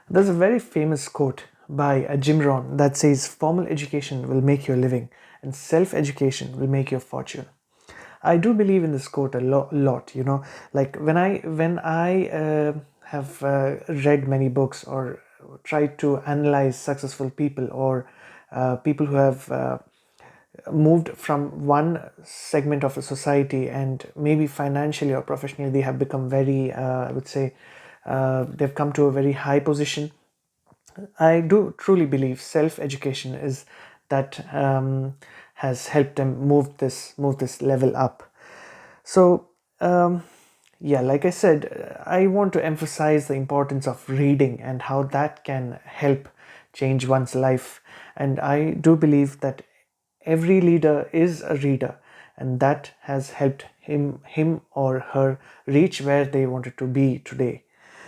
There's a very famous quote by Jim Rohn that says, "Formal education will make your living, and self-education will make your fortune." I do believe in this quote a lot. Like when I have read many books or tried to analyze successful people or people who have moved from one segment of a society and maybe financially or professionally they have become very, I would say, they've come to a very high position. I do truly believe self-education is that has helped them move this level up. So yeah, like I said, I want to emphasize the importance of reading and how that can help change one's life. And I do believe that every leader is a reader, and that has helped him or her reach where they wanted to be today.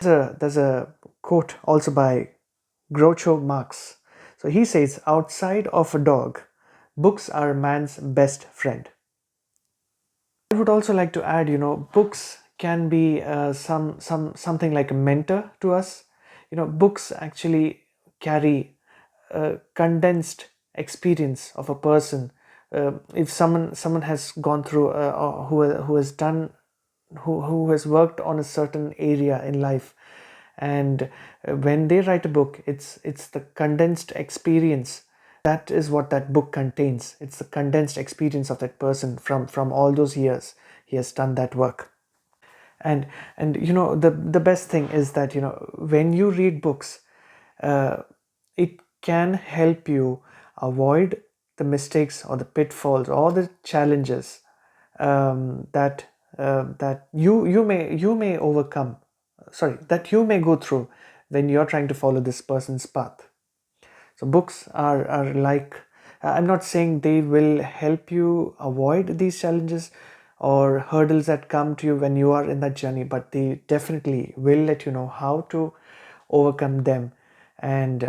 There's a quote also by Groucho Marx. So he says, "Outside of a dog, books are man's best friend." I would also like to add, books can be something like a mentor to us. Books actually carry a condensed experience of a person. If someone has gone through or who has done who has worked on a certain area in life, and when they write a book, it's the condensed experience. That is what that book contains. It's the condensed experience of that person from all those years he has done that work. And the best thing is that when you read books, it can help you avoid the mistakes or the pitfalls or the challenges that you may overcome, sorry, that you may go through when you're trying to follow this person's path. So books are like, I'm not saying they will help you avoid these challenges or hurdles that come to you when you are in that journey, but they definitely will let you know how to overcome them and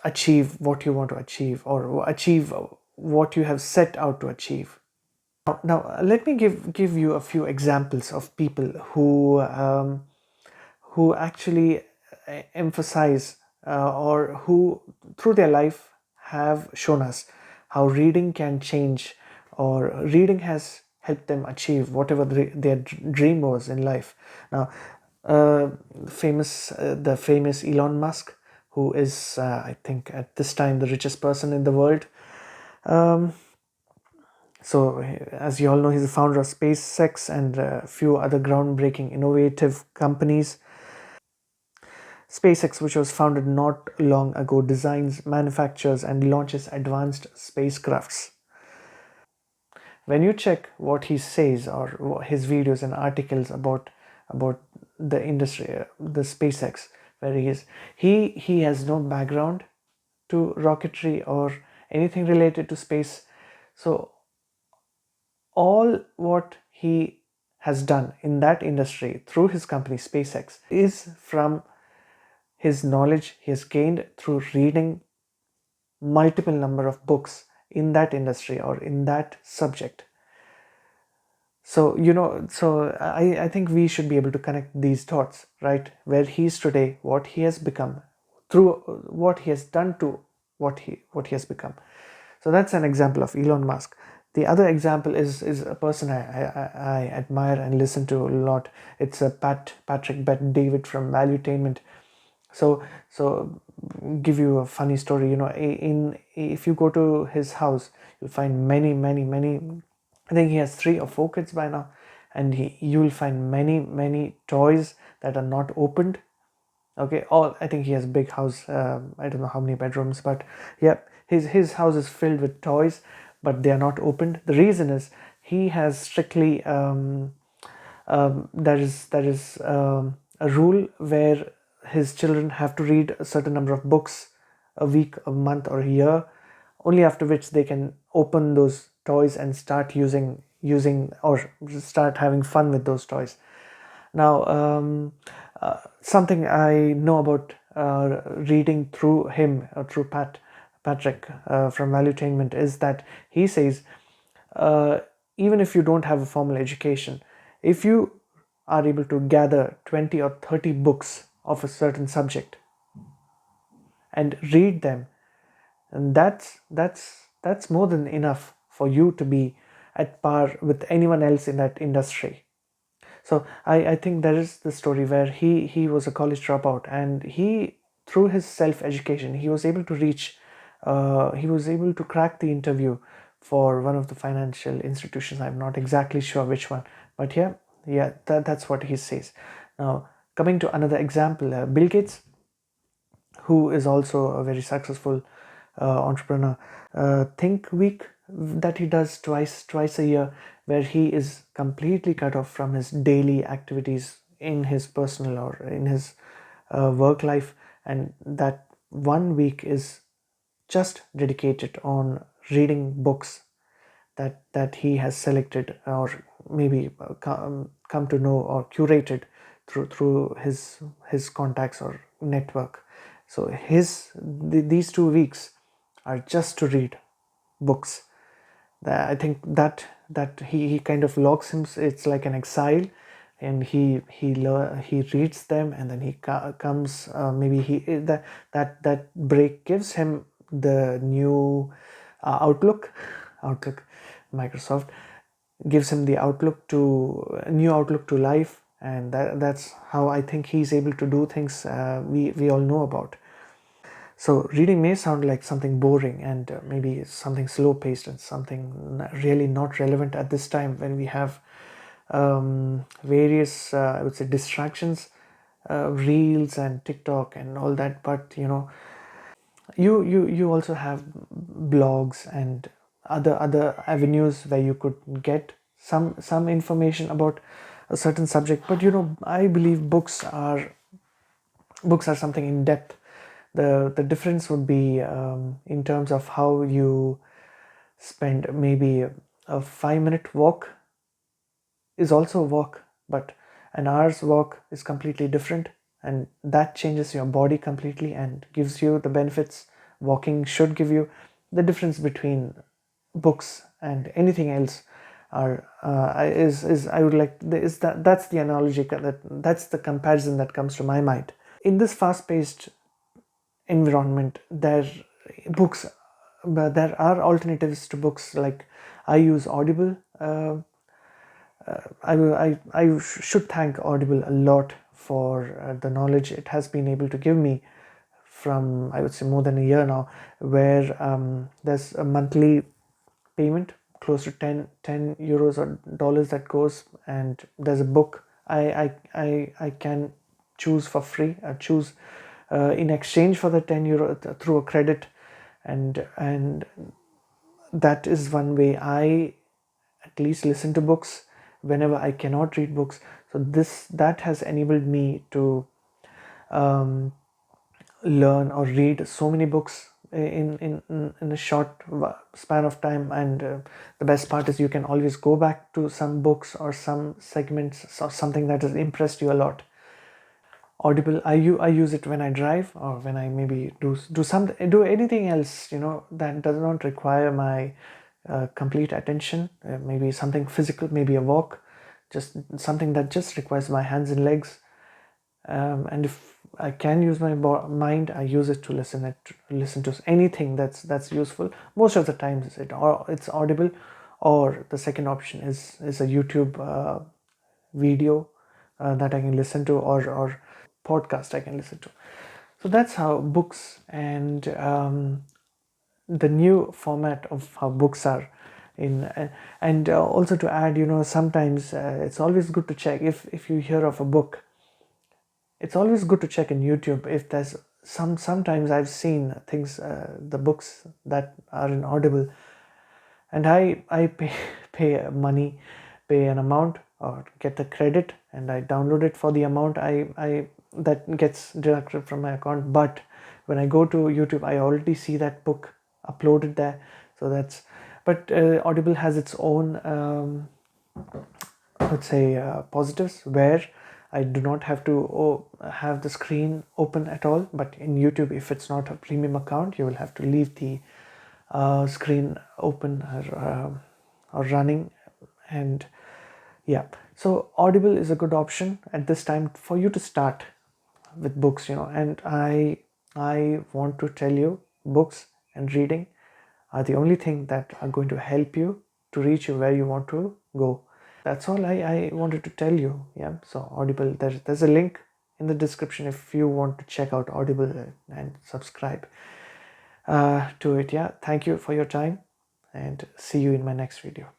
achieve what you want to achieve or achieve what you have set out to achieve. Now let me give you a few examples of people who actually emphasize or who through their life have shown us how reading can change, or reading has helped them achieve whatever their dream was in life. Now the famous Elon Musk, who is I think at this time the richest person in the world. So as you all know, he's the founder of SpaceX and a few other groundbreaking innovative companies. SpaceX, which was founded not long ago, designs, manufactures, and launches advanced spacecrafts. When you check what he says or his videos and articles about the industry, the SpaceX, where he has no background to rocketry or anything related to space. So all what he has done in that industry through his company SpaceX is from his knowledge he has gained through reading multiple number of books in that industry or in that subject. So I think we should be able to connect these dots, right? Where he is today, what he has become, through what he has done to what he has become. So that's an example of Elon Musk. The other example is a person I admire and listen to a lot. It's a Patrick Bet David from Valuetainment. So give you a funny story. In if you go to his house, you'll find many. I think he has 3 or 4 kids by now, and you will find many toys that are not opened. Okay, all I think he has a big house. I don't know how many bedrooms, but yeah, his house is filled with toys, but they are not opened. The reason is he has strictly there is a rule where his children have to read a certain number of books a week, a month, or a year, only after which they can open those toys and start using or start having fun with those toys. Now something I know about reading through him or through Patrick from Valuetainment is that he says, uh, even if you don't have a formal education, if you are able to gather 20 or 30 books of a certain subject, and read them. And that's more than enough for you to be at par with anyone else in that industry. So I think there is the story where he was a college dropout, and he, through his self education, he was able to reach, he was able to crack the interview for one of the financial institutions. I'm not exactly sure which one, but yeah, that's what he says. Now, coming to another example, Bill Gates, who is also a very successful entrepreneur. Think Week that he does twice a year, where he is completely cut off from his daily activities in his personal or in his work life, and that 1 week is just dedicated on reading books that he has selected, or maybe come to know or curated through his contacts or network. So these 2 weeks are just to read books. I think that he kind of locks him. It's like an exile, and he reads them, and then he comes. Maybe that break gives him the new outlook. Microsoft gives him the outlook to a new outlook to life, and that's how I think he's able to do things we all know about. So reading may sound like something boring, and maybe something slow paced, and something really not relevant at this time when we have various, I would say, distractions, reels and TikTok and all that. But you also have blogs and other avenues where you could get some information about a certain subject. But I believe books are something in depth. The difference would be in terms of how you spend. Maybe a 5-minute walk is also a walk, but an hour's walk is completely different, and that changes your body completely and gives you the benefits walking should give you. The difference between books and anything else is I would like is that's the analogy, that's the comparison that comes to my mind. In this fast-paced environment, books but there are alternatives to books. Like, I use Audible. I should thank Audible a lot for the knowledge it has been able to give me from, I would say, more than a year now, where there's a monthly payment close to 10 euros or dollars that goes, and there's a book I can choose for free. I choose in exchange for the 10 euro through a credit, and that is one way I at least listen to books whenever I cannot read books. So that has enabled me to um, learn or read so many books in a short span of time. And the best part is you can always go back to some books or some segments or something that has impressed you a lot. Audible, I use it when I drive, or when I maybe do anything else that does not require my complete attention. Maybe something physical, maybe a walk, just something that just requires my hands and legs. And if I can use my mind, I use it to listen to anything that's useful. Most of the times it's Audible, or the second option is a YouTube video that I can listen to, or podcast I can listen to. So that's how books, and the new format of how books are in. And also to add, sometimes it's always good to check if you hear of a book. It's always good to check in YouTube if there's sometimes I've seen things, the books that are in Audible, and I pay pay money, pay an amount, or get the credit, and I download it for the amount I that gets deducted from my account. But when I go to YouTube, I already see that book uploaded there. So that's but Audible has its own let's say positives, where I do not have to have the screen open at all. But in YouTube, if it's not a premium account, you will have to leave the screen open, or running. And yeah, so Audible is a good option at this time for you to start with books. And I want to tell you, books and reading are the only thing that are going to help you to reach you where you want to go. That's all I wanted to tell you. Yeah, so Audible, there's a link in the description if you want to check out Audible and subscribe to it. Yeah, thank you for your time, and see you in my next video.